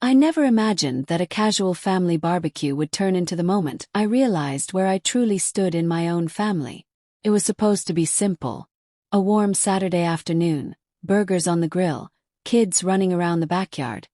I never imagined that a casual family barbecue would turn into the moment I realized where I truly stood in my own family. It was supposed to be simple. A warm Saturday afternoon, burgers on the grill, kids running around the backyard,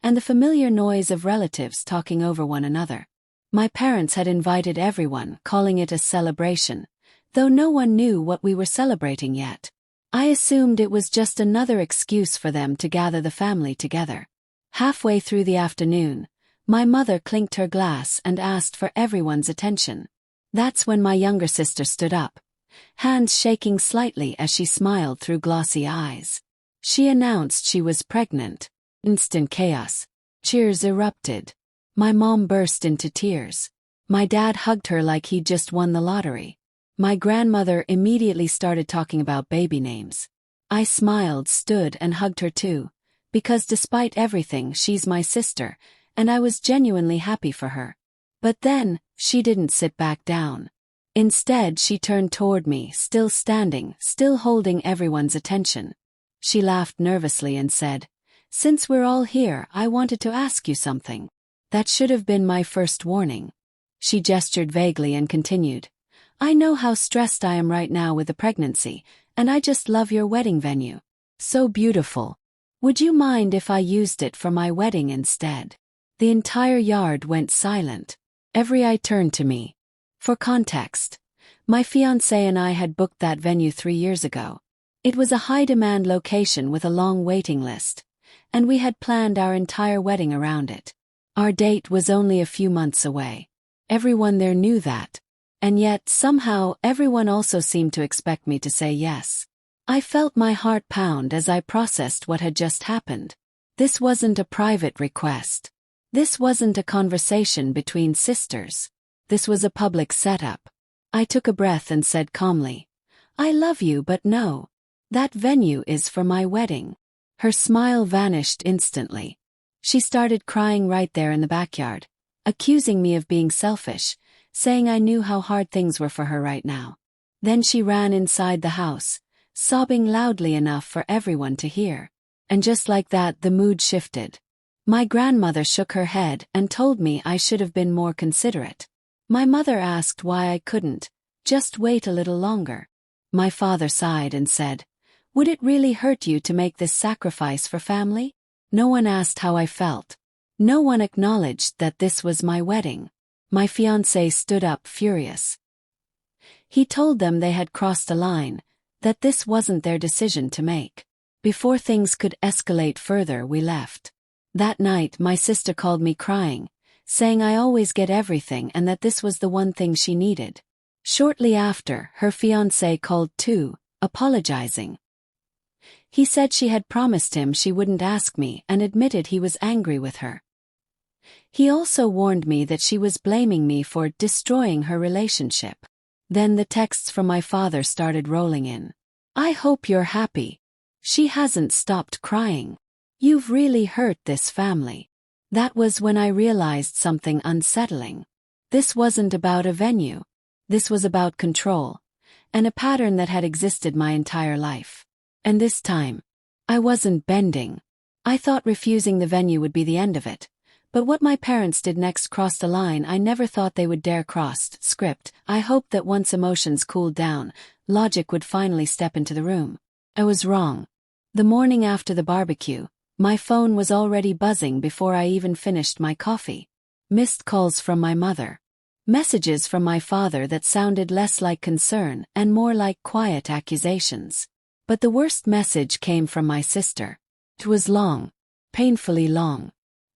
and the familiar noise of relatives talking over one another. My parents had invited everyone, calling it a celebration, though no one knew what we were celebrating yet. I assumed it was just another excuse for them to gather the family together. Halfway through the afternoon, my mother clinked her glass and asked for everyone's attention. That's when my younger sister stood up, hands shaking slightly as she smiled through glossy eyes. She announced she was pregnant. Instant chaos. Cheers erupted. My mom burst into tears. My dad hugged her like he'd just won the lottery. My grandmother immediately started talking about baby names. I smiled, stood, and hugged her too, because despite everything, she's my sister, and I was genuinely happy for her. But then, she didn't sit back down. Instead, she turned toward me, still standing, still holding everyone's attention. She laughed nervously and said, "Since we're all here, I wanted to ask you something." That should have been my first warning. She gestured vaguely and continued, "I know how stressed I am right now with the pregnancy, and I just love your wedding venue. So beautiful. Would you mind if I used it for my wedding instead?" The entire yard went silent. Every eye turned to me. For context, my fiancé and I had booked that venue 3 years ago. It was a high-demand location with a long waiting list, and we had planned our entire wedding around it. Our date was only a few months away. Everyone there knew that. And yet, somehow, everyone also seemed to expect me to say yes. I felt my heart pound as I processed what had just happened. This wasn't a private request. This wasn't a conversation between sisters. This was a public setup. I took a breath and said calmly, "I love you, but no. That venue is for my wedding." Her smile vanished instantly. She started crying right there in the backyard, accusing me of being selfish, saying I knew how hard things were for her right now. Then she ran inside the house, sobbing loudly enough for everyone to hear. And just like that, the mood shifted. My grandmother shook her head and told me I should have been more considerate. My mother asked why I couldn't just wait a little longer. My father sighed and said, "Would it really hurt you to make this sacrifice for family?" No one asked how I felt. No one acknowledged that this was my wedding. My fiancé stood up, furious. He told them they had crossed a line, that this wasn't their decision to make. Before things could escalate further, we left. That night, my sister called me crying, saying I always get everything and that this was the one thing she needed. Shortly after, her fiancé called too, apologizing. He said she had promised him she wouldn't ask me and admitted he was angry with her. He also warned me that she was blaming me for destroying her relationship. Then the texts from my father started rolling in. "I hope you're happy. She hasn't stopped crying. You've really hurt this family." That was when I realized something unsettling. This wasn't about a venue. This was about control, and a pattern that had existed my entire life. And this time, I wasn't bending. I thought refusing the venue would be the end of it. But what my parents did next crossed a line I never thought they would dare cross. Script. I hoped that once emotions cooled down, logic would finally step into the room. I was wrong. The morning after the barbecue, my phone was already buzzing before I even finished my coffee. Missed calls from my mother. Messages from my father that sounded less like concern and more like quiet accusations. But the worst message came from my sister. It was long. Painfully long.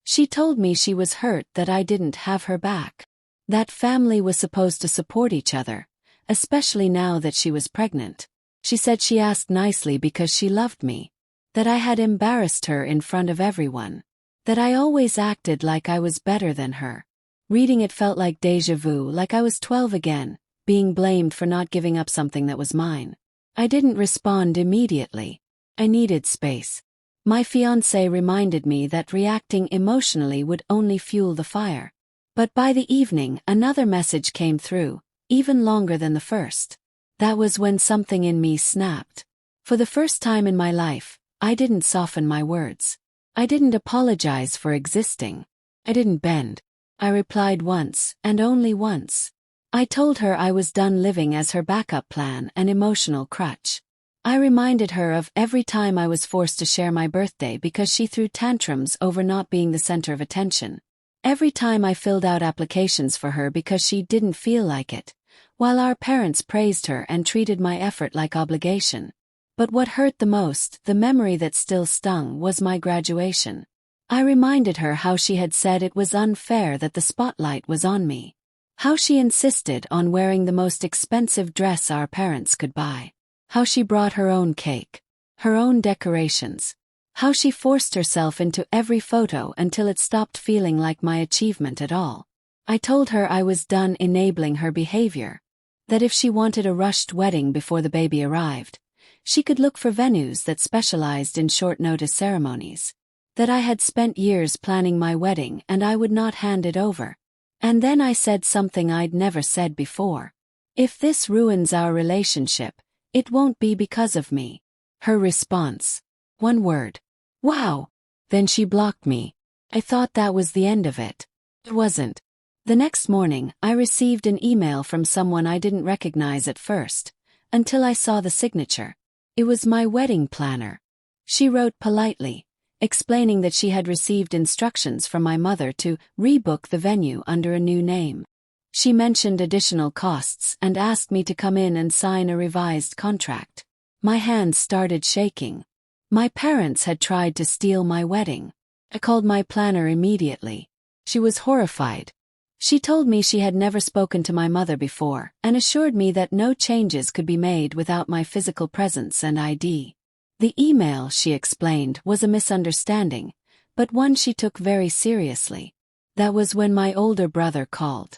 She told me she was hurt that I didn't have her back. That family was supposed to support each other, especially now that she was pregnant. She said she asked nicely because she loved me. That I had embarrassed her in front of everyone. That I always acted like I was better than her. Reading it felt like déjà vu, like I was 12 again, being blamed for not giving up something that was mine. I didn't respond immediately. I needed space. My fiancé reminded me that reacting emotionally would only fuel the fire. But by the evening, another message came through, even longer than the first. That was when something in me snapped. For the first time in my life, I didn't soften my words. I didn't apologize for existing. I didn't bend. I replied once, and only once. I told her I was done living as her backup plan and emotional crutch. I reminded her of every time I was forced to share my birthday because she threw tantrums over not being the center of attention. Every time I filled out applications for her because she didn't feel like it, while our parents praised her and treated my effort like obligation. But what hurt the most, the memory that still stung, was my graduation. I reminded her how she had said it was unfair that the spotlight was on me. How she insisted on wearing the most expensive dress our parents could buy. How she brought her own cake, her own decorations. How she forced herself into every photo until it stopped feeling like my achievement at all. I told her I was done enabling her behavior. That if she wanted a rushed wedding before the baby arrived, she could look for venues that specialized in short-notice ceremonies. That I had spent years planning my wedding and I would not hand it over. And then I said something I'd never said before. If this ruins our relationship, it won't be because of me. Her response. One word. Wow. Then she blocked me. I thought that was the end of it. It wasn't. The next morning, I received an email from someone I didn't recognize at first, until I saw the signature. It was my wedding planner. She wrote politely, explaining that she had received instructions from my mother to rebook the venue under a new name. She mentioned additional costs and asked me to come in and sign a revised contract. My hands started shaking. My parents had tried to steal my wedding. I called my planner immediately. She was horrified. She told me she had never spoken to my mother before and assured me that no changes could be made without my physical presence and ID. The email, she explained, was a misunderstanding, but one she took very seriously. That was when my older brother called.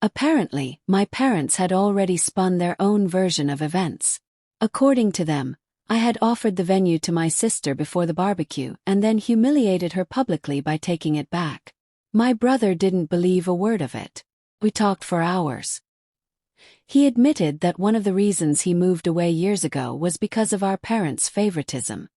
Apparently, my parents had already spun their own version of events. According to them, I had offered the venue to my sister before the barbecue and then humiliated her publicly by taking it back. My brother didn't believe a word of it. We talked for hours. He admitted that one of the reasons he moved away years ago was because of our parents' favoritism.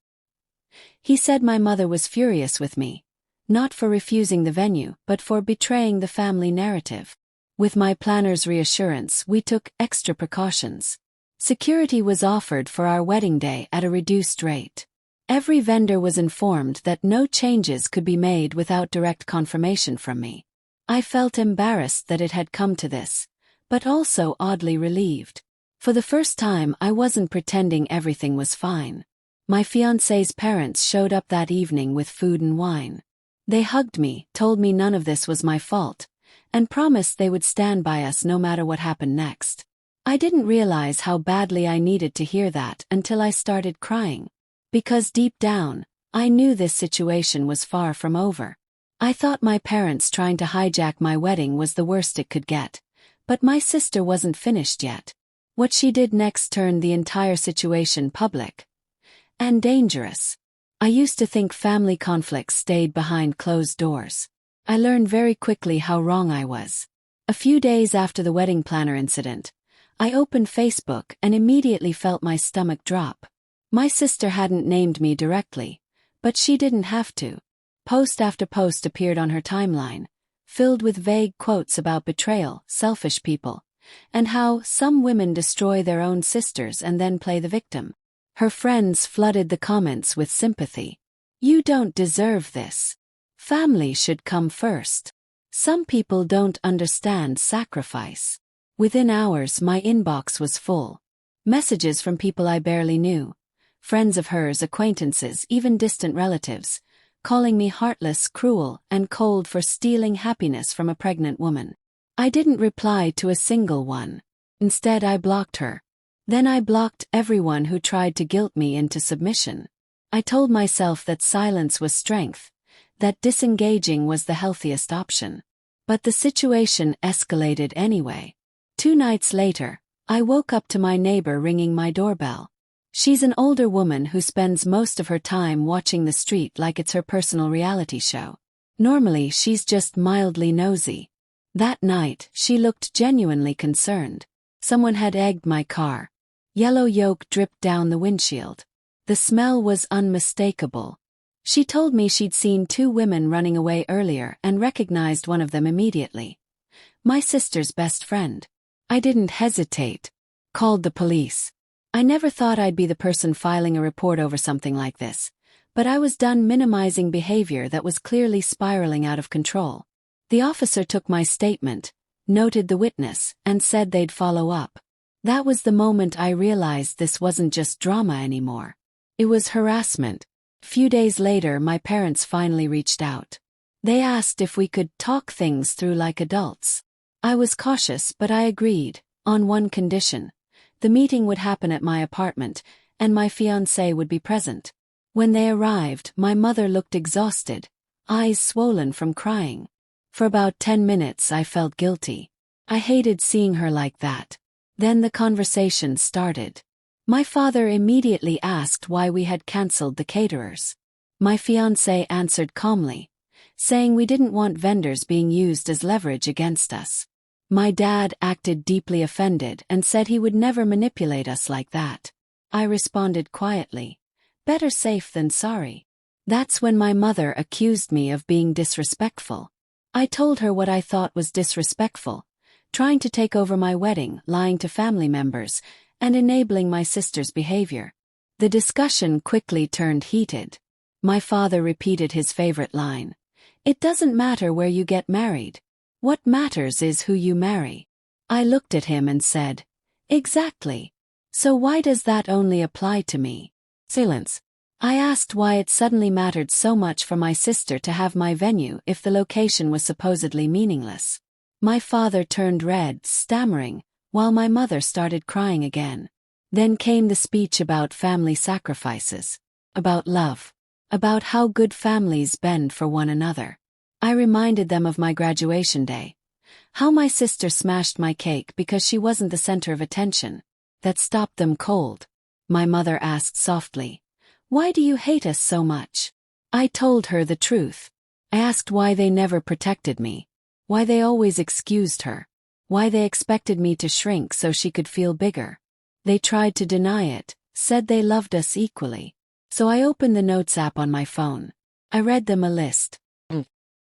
He said my mother was furious with me, not for refusing the venue, but for betraying the family narrative. With my planner's reassurance, we took extra precautions. Security was offered for our wedding day at a reduced rate. Every vendor was informed that no changes could be made without direct confirmation from me. I felt embarrassed that it had come to this, but also oddly relieved. For the first time, I wasn't pretending everything was fine. My fiancé's parents showed up that evening with food and wine. They hugged me, told me none of this was my fault, and promised they would stand by us no matter what happened next. I didn't realize how badly I needed to hear that until I started crying. Because deep down, I knew this situation was far from over. I thought my parents trying to hijack my wedding was the worst it could get. But my sister wasn't finished yet. What she did next turned the entire situation public. And dangerous. I used to think family conflicts stayed behind closed doors. I learned very quickly how wrong I was. A few days after the wedding planner incident, I opened Facebook and immediately felt my stomach drop. My sister hadn't named me directly, but she didn't have to. Post after post appeared on her timeline, filled with vague quotes about betrayal, selfish people, and how some women destroy their own sisters and then play the victim. Her friends flooded the comments with sympathy. You don't deserve this. Family should come first. Some people don't understand sacrifice. Within hours, my inbox was full. Messages from people I barely knew. Friends of hers, acquaintances, even distant relatives, calling me heartless, cruel, and cold for stealing happiness from a pregnant woman. I didn't reply to a single one. Instead, I blocked her. Then I blocked everyone who tried to guilt me into submission. I told myself that silence was strength, that disengaging was the healthiest option. But the situation escalated anyway. 2 nights later, I woke up to my neighbor ringing my doorbell. She's an older woman who spends most of her time watching the street like it's her personal reality show. Normally, she's just mildly nosy. That night, she looked genuinely concerned. Someone had egged my car. Yellow yolk dripped down the windshield. The smell was unmistakable. She told me she'd seen 2 women running away earlier and recognized one of them immediately. My sister's best friend. I didn't hesitate. Called the police. I never thought I'd be the person filing a report over something like this, but I was done minimizing behavior that was clearly spiraling out of control. The officer took my statement, noted the witness, and said they'd follow up. That was the moment I realized this wasn't just drama anymore. It was harassment. Few days later, my parents finally reached out. They asked if we could talk things through like adults. I was cautious, but I agreed, on one condition. The meeting would happen at my apartment, and my fiancé would be present. When they arrived, my mother looked exhausted, eyes swollen from crying. For about 10 minutes I felt guilty. I hated seeing her like that. Then the conversation started. My father immediately asked why we had cancelled the caterers. My fiancé answered calmly, saying we didn't want vendors being used as leverage against us. My dad acted deeply offended and said he would never manipulate us like that. I responded quietly, better safe than sorry. That's when my mother accused me of being disrespectful. I told her what I thought was disrespectful, trying to take over my wedding, lying to family members, and enabling my sister's behavior. The discussion quickly turned heated. My father repeated his favorite line. It doesn't matter where you get married. What matters is who you marry. I looked at him and said, exactly. So why does that only apply to me? Silence. I asked why it suddenly mattered so much for my sister to have my venue if the location was supposedly meaningless. My father turned red, stammering, while my mother started crying again. Then came the speech about family sacrifices, about love, about how good families bend for one another. I reminded them of my graduation day, how my sister smashed my cake because she wasn't the center of attention. That stopped them cold. My mother asked softly, why do you hate us so much? I told her the truth. I asked why they never protected me, why they always excused her, why they expected me to shrink so she could feel bigger. They tried to deny it, said they loved us equally. So I opened the notes app on my phone. I read them a list.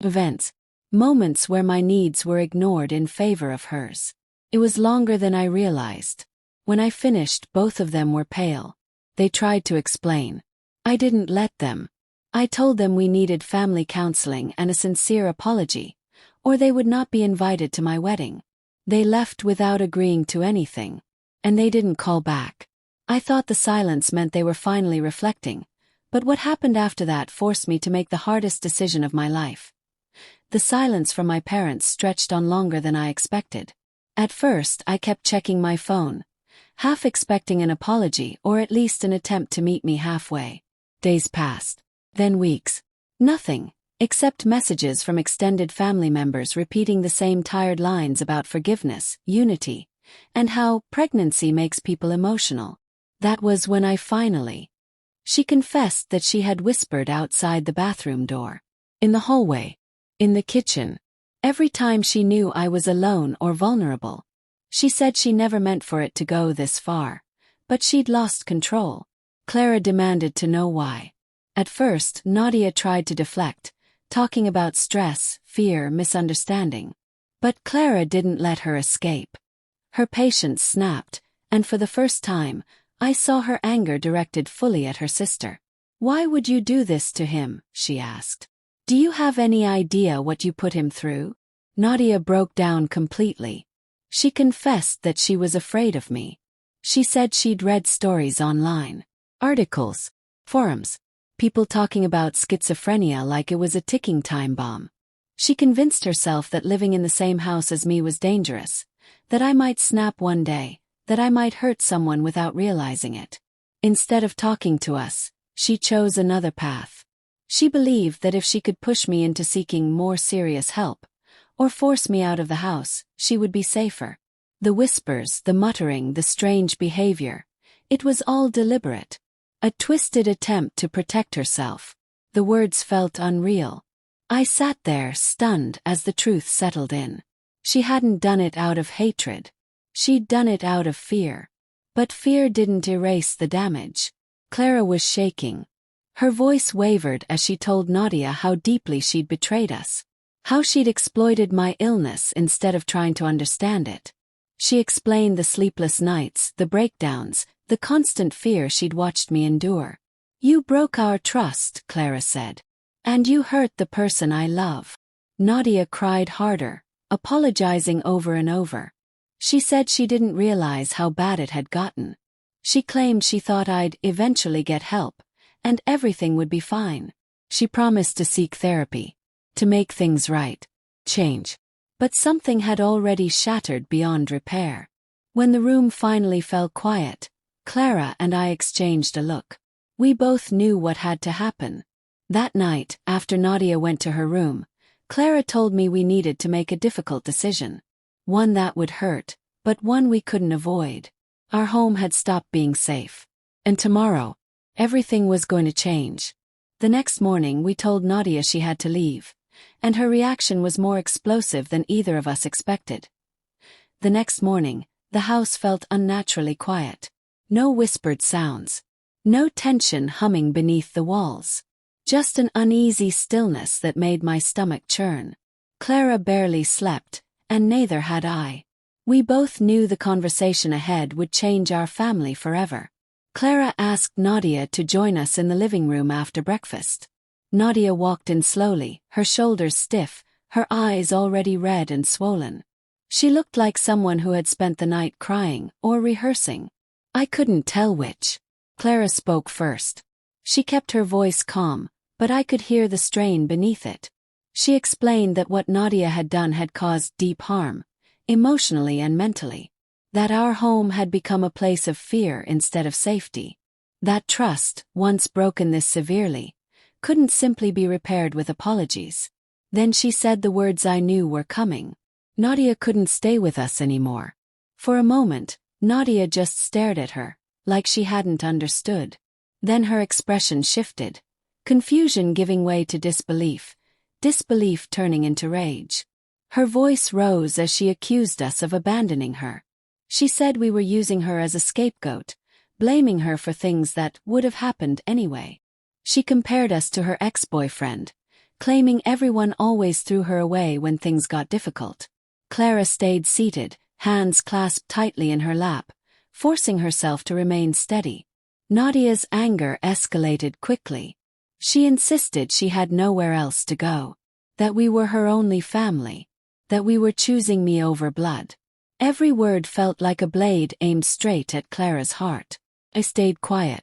Events. Moments where my needs were ignored in favor of hers. It was longer than I realized. When I finished, both of them were pale. They tried to explain. I didn't let them. I told them we needed family counseling and a sincere apology, or they would not be invited to my wedding. They left without agreeing to anything, and they didn't call back. I thought the silence meant they were finally reflecting, but what happened after that forced me to make the hardest decision of my life. The silence from my parents stretched on longer than I expected. At first, I kept checking my phone, half expecting an apology or at least an attempt to meet me halfway. Days passed, then weeks. Nothing, except messages from extended family members repeating the same tired lines about forgiveness, unity, and how pregnancy makes people emotional. That was when I finally. She confessed that she had whispered outside the bathroom door, in the hallway, in the kitchen, every time she knew I was alone or vulnerable. She said she never meant for it to go this far, but she'd lost control. Clara demanded to know why. At first, Nadia tried to deflect, talking about stress, fear, misunderstanding. But Clara didn't let her escape. Her patience snapped, and for the first time, I saw her anger directed fully at her sister. Why would you do this to him? She asked. Do you have any idea what you put him through? Nadia broke down completely. She confessed that she was afraid of me. She said she'd read stories online, articles, forums, people talking about schizophrenia like it was a ticking time bomb. She convinced herself that living in the same house as me was dangerous, that I might snap one day, that I might hurt someone without realizing it. Instead of talking to us, she chose another path. She believed that if she could push me into seeking more serious help, or force me out of the house, she would be safer. The whispers, the muttering, the strange behavior. It was all deliberate. A twisted attempt to protect herself. The words felt unreal. I sat there, stunned, as the truth settled in. She hadn't done it out of hatred. She'd done it out of fear. But fear didn't erase the damage. Clara was shaking. Her voice wavered as she told Nadia how deeply she'd betrayed us. How she'd exploited my illness instead of trying to understand it. She explained the sleepless nights, the breakdowns, the constant fear she'd watched me endure. "You broke our trust," Clara said. "And you hurt the person I love." Nadia cried harder, apologizing over and over. She said she didn't realize how bad it had gotten. She claimed she thought I'd eventually get help, and everything would be fine. She promised to seek therapy, to make things right, change. But something had already shattered beyond repair. When the room finally fell quiet, Clara and I exchanged a look. We both knew what had to happen. That night, after Nadia went to her room, Clara told me we needed to make a difficult decision. One that would hurt, but one we couldn't avoid. Our home had stopped being safe. And tomorrow, everything was going to change. The next morning we told Nadia she had to leave, and her reaction was more explosive than either of us expected. The next morning, the house felt unnaturally quiet. No whispered sounds. No tension humming beneath the walls. Just an uneasy stillness that made my stomach churn. Clara barely slept, and neither had I. We both knew the conversation ahead would change our family forever. Clara asked Nadia to join us in the living room after breakfast. Nadia walked in slowly, her shoulders stiff, her eyes already red and swollen. She looked like someone who had spent the night crying or rehearsing. I couldn't tell which. Clara spoke first. She kept her voice calm, but I could hear the strain beneath it. She explained that what Nadia had done had caused deep harm, emotionally and mentally. That our home had become a place of fear instead of safety. That trust, once broken this severely, couldn't simply be repaired with apologies. Then she said the words I knew were coming. Nadia couldn't stay with us anymore. For a moment, Nadia just stared at her, like she hadn't understood. Then her expression shifted, confusion giving way to disbelief, disbelief turning into rage. Her voice rose as she accused us of abandoning her. She said we were using her as a scapegoat, blaming her for things that would have happened anyway. She compared us to her ex-boyfriend, claiming everyone always threw her away when things got difficult. Clara stayed seated, hands clasped tightly in her lap, forcing herself to remain steady. Nadia's anger escalated quickly. She insisted she had nowhere else to go. That we were her only family. That we were choosing me over blood. Every word felt like a blade aimed straight at Clara's heart. I stayed quiet.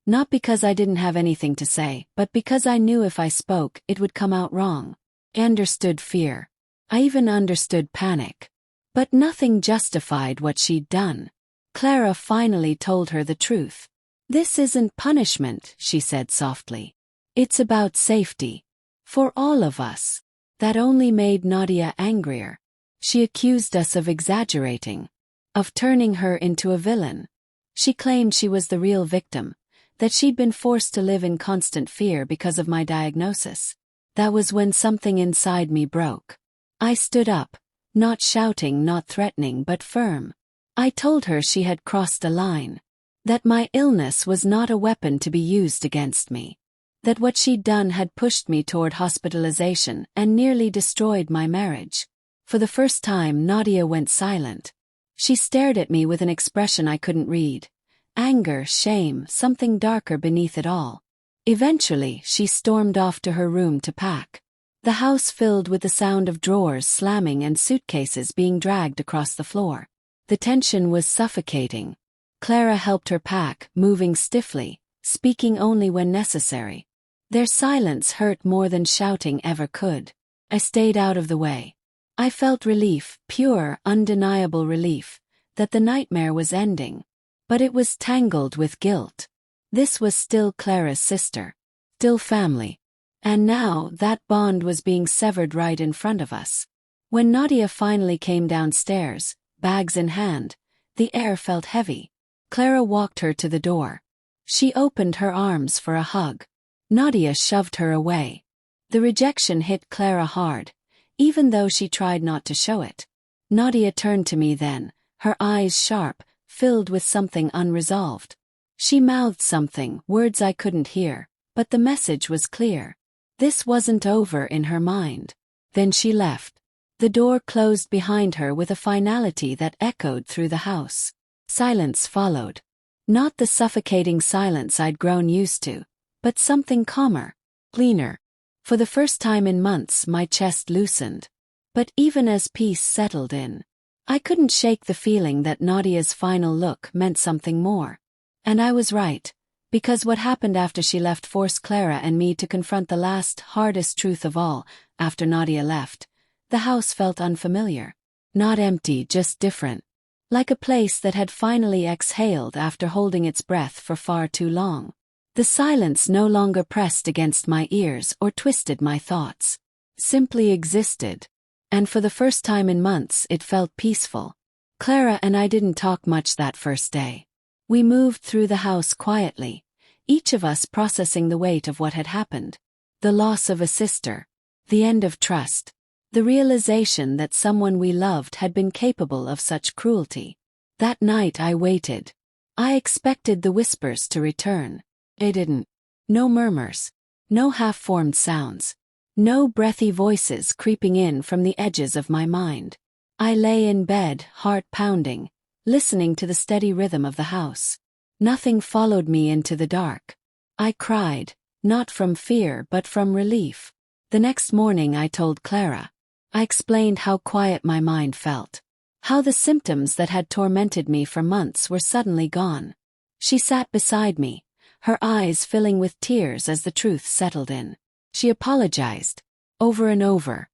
Not because I didn't have anything to say, but because I knew if I spoke, it would come out wrong. I understood fear. I even understood panic. But nothing justified what she'd done. Clara finally told her the truth. "This isn't punishment," she said softly. "It's about safety. For all of us." That only made Nadia angrier. She accused us of exaggerating. Of turning her into a villain. She claimed she was the real victim. That she'd been forced to live in constant fear because of my diagnosis. That was when something inside me broke. I stood up. Not shouting, not threatening, but firm. I told her she had crossed a line. That my illness was not a weapon to be used against me. That what she'd done had pushed me toward hospitalization and nearly destroyed my marriage. For the first time, Nadia went silent. She stared at me with an expression I couldn't read. Anger, shame, something darker beneath it all. Eventually, she stormed off to her room to pack. The house filled with the sound of drawers slamming and suitcases being dragged across the floor. The tension was suffocating. Clara helped her pack, moving stiffly, speaking only when necessary. Their silence hurt more than shouting ever could. I stayed out of the way. I felt relief, pure, undeniable relief, that the nightmare was ending. But it was tangled with guilt. This was still Clara's sister. Still family. And now, that bond was being severed right in front of us. When Nadia finally came downstairs, bags in hand, the air felt heavy. Clara walked her to the door. She opened her arms for a hug. Nadia shoved her away. The rejection hit Clara hard, even though she tried not to show it. Nadia turned to me then, her eyes sharp, filled with something unresolved. She mouthed something, words I couldn't hear, but the message was clear. This wasn't over in her mind. Then she left. The door closed behind her with a finality that echoed through the house. Silence followed. Not the suffocating silence I'd grown used to, but something calmer, cleaner. For the first time in months, my chest loosened. But even as peace settled in, I couldn't shake the feeling that Nadia's final look meant something more. And I was right, because what happened after she left forced Clara and me to confront the last, hardest truth of all. After Nadia left, the house felt unfamiliar. Not empty, just different. Like a place that had finally exhaled after holding its breath for far too long. The silence no longer pressed against my ears or twisted my thoughts. Simply existed. And for the first time in months, it felt peaceful. Clara and I didn't talk much that first day. We moved through the house quietly, each of us processing the weight of what had happened. The loss of a sister. The end of trust. The realization that someone we loved had been capable of such cruelty. That night I waited. I expected the whispers to return. They didn't. No murmurs. No half-formed sounds. No breathy voices creeping in from the edges of my mind. I lay in bed, heart pounding, listening to the steady rhythm of the house. Nothing followed me into the dark. I cried, not from fear but from relief. The next morning I told Clara. I explained how quiet my mind felt. How the symptoms that had tormented me for months were suddenly gone. She sat beside me, her eyes filling with tears as the truth settled in. She apologized, over and over.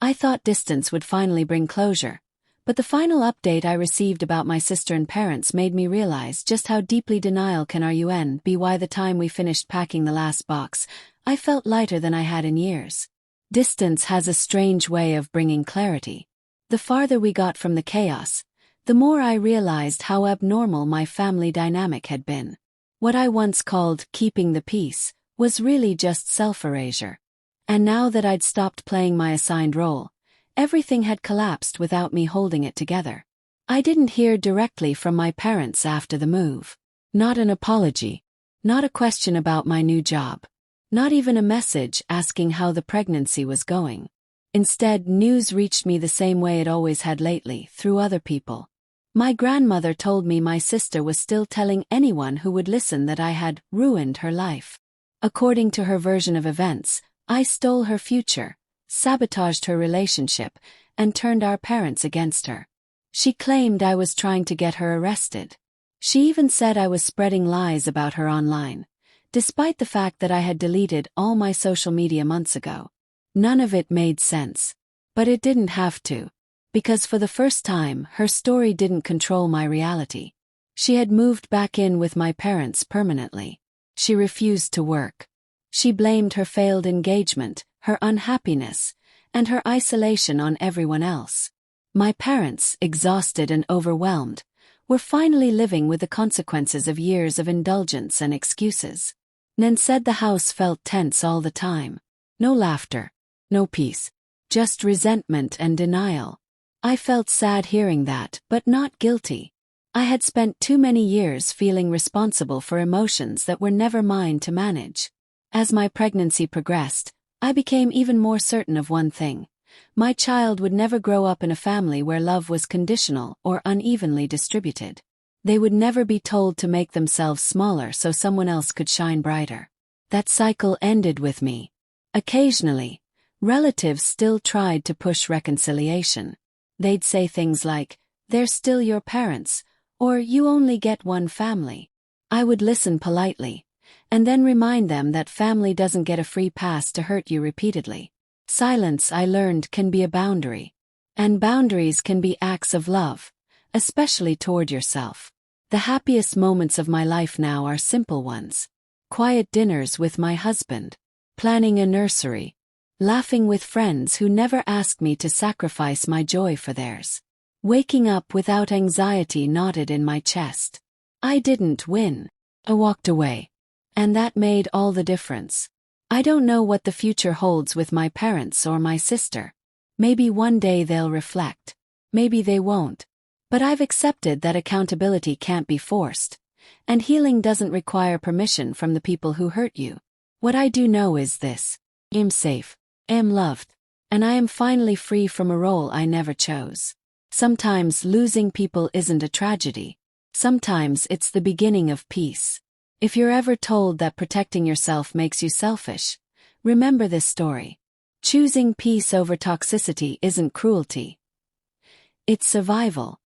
I thought distance would finally bring closure, but the final update I received about my sister and parents made me realize just how deeply denial can be. By the time we finished packing the last box, I felt lighter than I had in years. Distance has a strange way of bringing clarity. The farther we got from the chaos, the more I realized how abnormal my family dynamic had been. What I once called keeping the peace was really just self-erasure. And now that I'd stopped playing my assigned role, everything had collapsed without me holding it together. I didn't hear directly from my parents after the move. Not an apology. Not a question about my new job. Not even a message asking how the pregnancy was going. Instead, news reached me the same way it always had lately, through other people. My grandmother told me my sister was still telling anyone who would listen that I had ruined her life. According to her version of events, I stole her future, sabotaged her relationship, and turned our parents against her. She claimed I was trying to get her arrested. She even said I was spreading lies about her online, despite the fact that I had deleted all my social media months ago. None of it made sense. But it didn't have to. Because for the first time, her story didn't control my reality. She had moved back in with my parents permanently. She refused to work. She blamed her failed engagement, her unhappiness, and her isolation on everyone else. My parents, exhausted and overwhelmed, were finally living with the consequences of years of indulgence and excuses. Nan said the house felt tense all the time. No laughter. No peace. Just resentment and denial. I felt sad hearing that, but not guilty. I had spent too many years feeling responsible for emotions that were never mine to manage. As my pregnancy progressed, I became even more certain of one thing. My child would never grow up in a family where love was conditional or unevenly distributed. They would never be told to make themselves smaller so someone else could shine brighter. That cycle ended with me. Occasionally, relatives still tried to push reconciliation. They'd say things like, "They're still your parents," or "You only get one family." I would listen politely, and then remind them that family doesn't get a free pass to hurt you repeatedly. Silence, I learned, can be a boundary. And boundaries can be acts of love, especially toward yourself. The happiest moments of my life now are simple ones. Quiet dinners with my husband. Planning a nursery. Laughing with friends who never asked me to sacrifice my joy for theirs. Waking up without anxiety knotted in my chest. I didn't win. I walked away. And that made all the difference. I don't know what the future holds with my parents or my sister. Maybe one day they'll reflect. Maybe they won't. But I've accepted that accountability can't be forced, and healing doesn't require permission from the people who hurt you. What I do know is this: I'm safe, am loved, and I am finally free from a role I never chose. Sometimes losing people isn't a tragedy. Sometimes it's the beginning of peace. If you're ever told that protecting yourself makes you selfish, remember this story. Choosing peace over toxicity isn't cruelty. It's survival.